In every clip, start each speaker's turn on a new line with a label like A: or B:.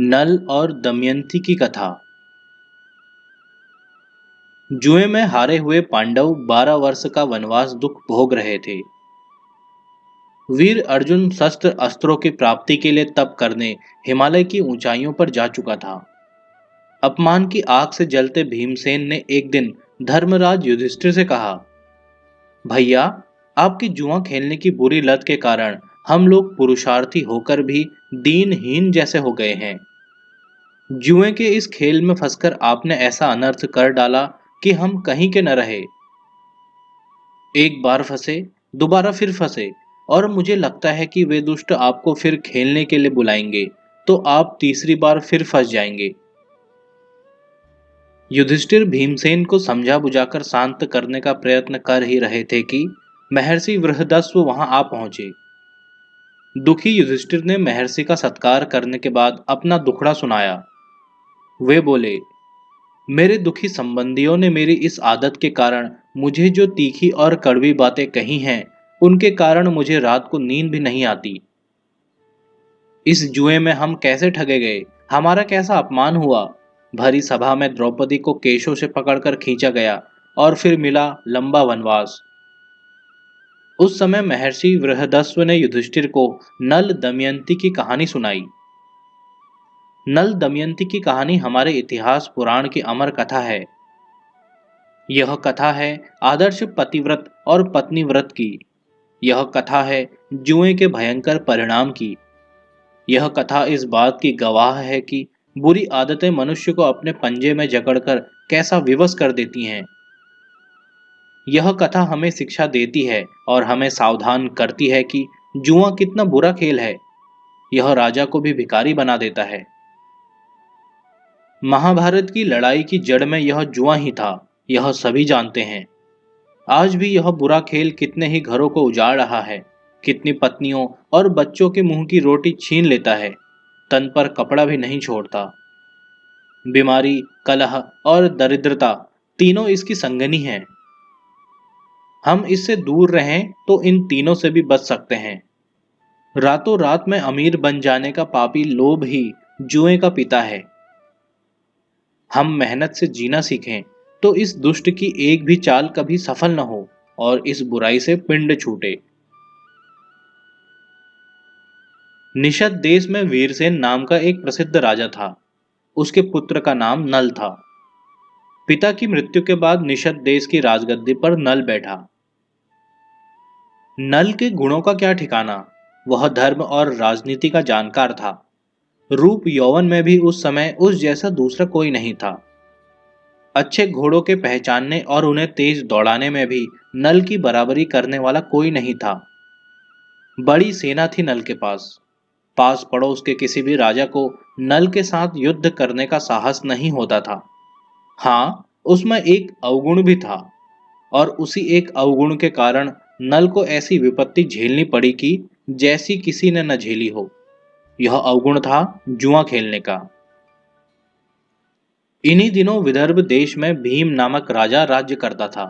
A: नल और दमयंती की कथा। जुए में हारे हुए पांडव 12 वर्ष का वनवास दुख भोग रहे थे। वीर अर्जुन शस्त्र अस्त्रों की प्राप्ति के लिए तप करने हिमालय की ऊंचाइयों पर जा चुका था। अपमान की आग से जलते भीमसेन ने एक दिन धर्मराज युधिष्ठिर से कहा, भैया, आपकी जुआ खेलने की बुरी लत के कारण हम लोग पुरुषार्थी होकर भी दीनहीन जैसे हो गए हैं। जुए के इस खेल में फंसकर आपने ऐसा अनर्थ कर डाला कि हम कहीं के न रहे। एक बार फंसे, दोबारा फिर फंसे, और मुझे लगता है कि वे दुष्ट आपको फिर खेलने के लिए बुलाएंगे तो आप तीसरी बार फिर फंस जाएंगे। युधिष्ठिर भीमसेन को समझा बुझाकर शांत करने का प्रयत्न कर ही रहे थे कि महर्षि बृहदस्व वहां आ पहुंचे। दुखी युधिष्ठिर ने महर्षि का सत्कार करने के बाद अपना दुखड़ा सुनाया। वे बोले, मेरे दुखी संबंधियों ने मेरी इस आदत के कारण मुझे जो तीखी और कड़वी बातें कही हैं, उनके कारण मुझे रात को नींद भी नहीं आती। इस जुए में हम कैसे ठगे गए, हमारा कैसा अपमान हुआ। भरी सभा में द्रौपदी को केशों से पकड़कर खींचा गया और फिर मिला लंबा वनवास। उस समय महर्षि बृहदस्व ने युधिष्ठिर को नल दमयंती की कहानी सुनाई। नल दमयंती की कहानी हमारे इतिहास पुराण की अमर कथा है। यह कथा है आदर्श पतिव्रत और पत्नीव्रत की। यह कथा है जुए के भयंकर परिणाम की। यह कथा इस बात की गवाह है कि बुरी आदतें मनुष्य को अपने पंजे में जकड़कर कैसा विवश कर देती हैं। यह कथा हमें शिक्षा देती है और हमें सावधान करती है कि जुआ कितना बुरा खेल है। यह राजा को भी भिखारी बना देता है। महाभारत की लड़ाई की जड़ में यह जुआ ही था, यह सभी जानते हैं। आज भी यह बुरा खेल कितने ही घरों को उजाड़ रहा है, कितनी पत्नियों और बच्चों के मुंह की रोटी छीन लेता है, तन पर कपड़ा भी नहीं छोड़ता। बीमारी, कलह और दरिद्रता तीनों इसकी संगनी हैं। हम इससे दूर रहें तो इन तीनों से भी बच सकते हैं। रातों रात में अमीर बन जाने का पापी लोभ ही जुए का पिता है। हम मेहनत से जीना सीखें तो इस दुष्ट की एक भी चाल कभी सफल न हो और इस बुराई से पिंड छूटे। निषद देश में वीरसेन नाम का एक प्रसिद्ध राजा था। उसके पुत्र का नाम नल था। पिता की मृत्यु के बाद निषद देश की राजगद्दी पर नल बैठा। नल के गुणों का क्या ठिकाना। वह धर्म और राजनीति का जानकार था। रूप यौवन में भी उस समय उस जैसा दूसरा कोई नहीं था। अच्छे घोड़ों के पहचानने और उन्हें तेज दौड़ाने में भी नल की बराबरी करने वाला कोई नहीं था। बड़ी सेना थी नल के पास। पास पड़ोस के किसी भी राजा को नल के साथ युद्ध करने का साहस नहीं होता था। हाँ, उसमें एक अवगुण भी था, और उसी एक अवगुण के कारण नल को ऐसी विपत्ति झेलनी पड़ी कि जैसी किसी ने न झेली हो। यह अवगुण था जुआ खेलने का। इन्हीं दिनों विदर्भ देश में भीम नामक राजा राज्य करता था।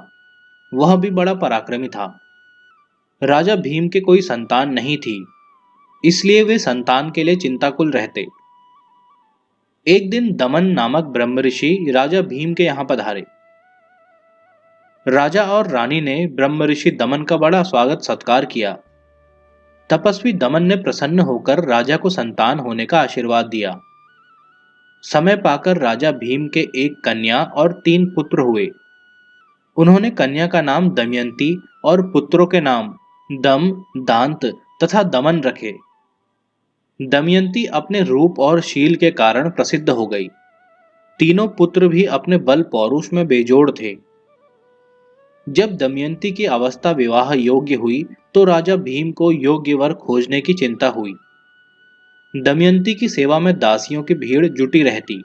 A: वह भी बड़ा पराक्रमी था। राजा भीम के कोई संतान नहीं थी, इसलिए वे संतान के लिए चिंताकुल रहते। एक दिन दमन नामक ब्रह्मऋषि राजा भीम के यहां पधारे। राजा और रानी ने ब्रह्मऋषि दमन का बड़ा स्वागत सत्कार किया। तपस्वी दमन ने प्रसन्न होकर राजा को संतान होने का आशीर्वाद दिया। समय पाकर राजा भीम के एक कन्या और 3 पुत्र हुए। उन्होंने कन्या का नाम दमयंती और पुत्रों के नाम दम, दांत तथा दमन रखे। दमयंती अपने रूप और शील के कारण प्रसिद्ध हो गई। तीनों पुत्र भी अपने बल पौरुष में बेजोड़ थे। जब दमयंती की अवस्था विवाह योग्य हुई तो राजा भीम को योग्य वर खोजने की चिंता हुई। दमयंती की सेवा में दासियों की भीड़ जुटी रहती।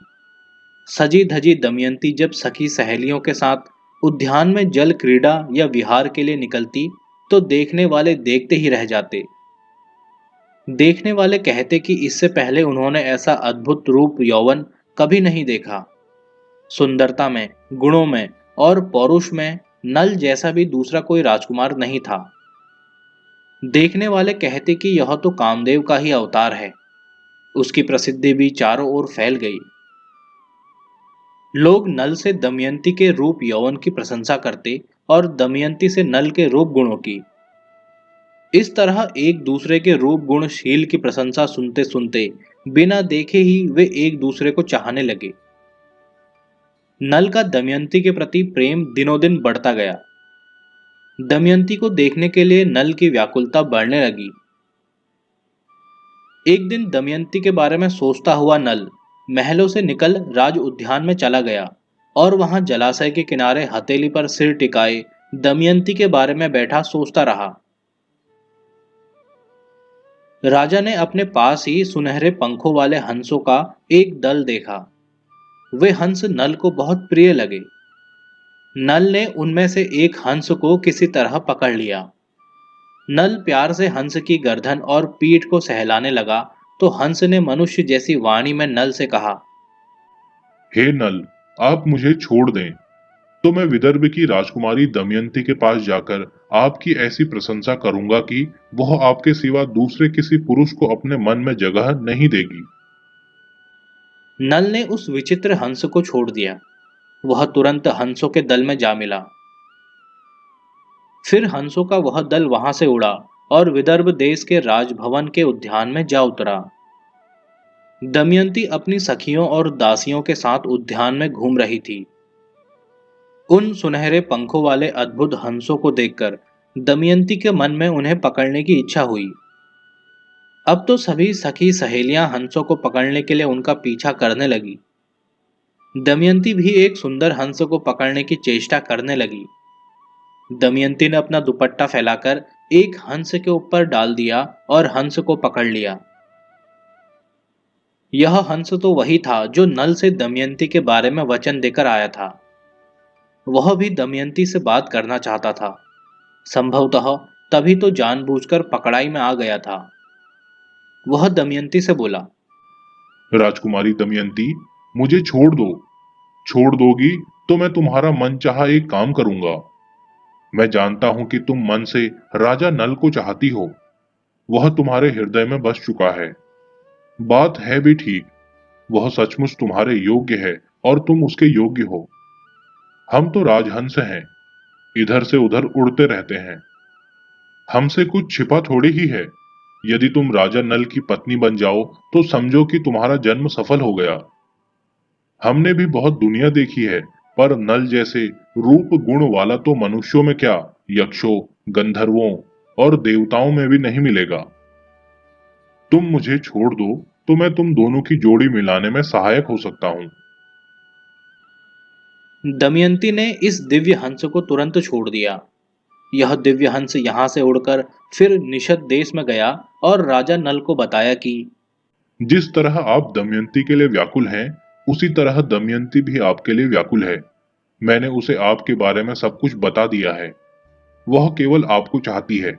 A: सजी धजी दमयंती जब सखी सहेलियों के साथ उद्यान में जल क्रीड़ा या विहार के लिए निकलती तो देखने वाले देखते ही रह जाते। देखने वाले कहते कि इससे पहले उन्होंने ऐसा अद्भुत रूप यौवन कभी नहीं देखा। सुंदरता में, गुणों में और पौरुष में नल जैसा भी दूसरा कोई राजकुमार नहीं था। देखने वाले कहते कि यह तो कामदेव का ही अवतार है। उसकी प्रसिद्धि भी चारों ओर फैल गई। लोग नल से दमयंती के रूप यौवन की प्रशंसा करते और दमयंती से नल के रूप गुणों की। इस तरह एक दूसरे के रूप गुणशील की प्रशंसा सुनते सुनते बिना देखे ही वे एक दूसरे को चाहने लगे। नल का दमयंती के प्रति प्रेम दिनों दिन बढ़ता गया। दमयंती को देखने के लिए नल की व्याकुलता बढ़ने लगी। एक दिन दमयंती के बारे में सोचता हुआ नल महलों से निकल राज उद्यान में चला गया और वहां जलाशय के किनारे हथेली पर सिर टिकाए दमयंती के बारे में बैठा सोचता रहा। राजा ने अपने पास ही सुनहरे पंखों वाले हंसों का एक दल देखा। वे हंस नल को बहुत प्रिय लगे। नल ने उनमें से एक हंस को किसी तरह पकड़ लिया। नल प्यार से हंस की गर्दन और पीठ को सहलाने लगा तो हंस ने मनुष्य जैसी वाणी में नल से कहा,
B: हे नल, आप मुझे छोड़ दें तो मैं विदर्भ की राजकुमारी दमयंती के पास जाकर आपकी ऐसी प्रशंसा करूंगा कि वह आपके सिवा दूसरे किसी पुरुष को अपने मन में जगह नहीं देगी।
A: नल ने उस विचित्र हंस को छोड़ दिया। वह तुरंत हंसों के दल में जा मिला। फिर हंसों का वह दल वहां से उड़ा और विदर्भ देश के राजभवन के उद्यान में जा उतरा। दमयंती अपनी सखियों और दासियों के साथ उद्यान में घूम रही थी। उन सुनहरे पंखों वाले अद्भुत हंसों को देखकर दमयंती के मन में उन्हें पकड़ने की इच्छा हुई। अब तो सभी सखी सहेलियां हंसों को पकड़ने के लिए उनका पीछा करने लगी। दमयंती भी एक सुंदर हंस को पकड़ने की चेष्टा करने लगी। दमयंती ने अपना दुपट्टा फैलाकर एक हंस के ऊपर डाल दिया और हंस को पकड़ लिया। यह हंस तो वही था जो नल से दमयंती के बारे में वचन देकर आया था। वह भी दमयंती से बात करना चाहता था। संभवतः तभी तो जानबूझकर पकड़ाई में आ गया था। वह दमयंती से बोला,
B: राजकुमारी दमयंती, मुझे छोड़ दो। छोड़ दोगी तो मैं तुम्हारा मनचाहा एक काम करूंगा। मैं जानता हूं कि तुम मन से राजा नल को चाहती हो। वह तुम्हारे हृदय में बस चुका है। बात है भी ठीक, वह सचमुच तुम्हारे योग्य है और तुम उसके योग्य हो। हम तो राजहंस हैं, इधर से उधर उड़ते रहते हैं। हमसे कुछ छिपा थोड़ी ही है। यदि तुम राजा नल की पत्नी बन जाओ तो समझो कि तुम्हारा जन्म सफल हो गया। हमने भी बहुत दुनिया देखी है, पर नल जैसे रूप गुण वाला तो मनुष्यों में क्या, यक्षों, गंधर्वों और देवताओं में भी नहीं मिलेगा। तुम मुझे छोड़ दो तो मैं तुम दोनों की जोड़ी मिलाने में सहायक हो सकता हूँ।
A: दमयंती ने इस दिव्य हंस को तुरंत छोड़ दिया। यह दिव्य हंस यहाँ से उड़कर फिर निषद देश में गया और राजा नल को बताया कि
B: जिस तरह आप दमयंती के लिए व्याकुल हैं, उसी तरह दमयंती भी आपके लिए व्याकुल है। मैंने उसे आपके बारे में सब कुछ बता दिया है। वह केवल आपको चाहती है।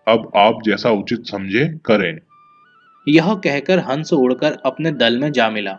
B: अब आप जैसा उचित समझे करें।
A: यह कहकर हंस उड़कर अपने दल में जा मिला।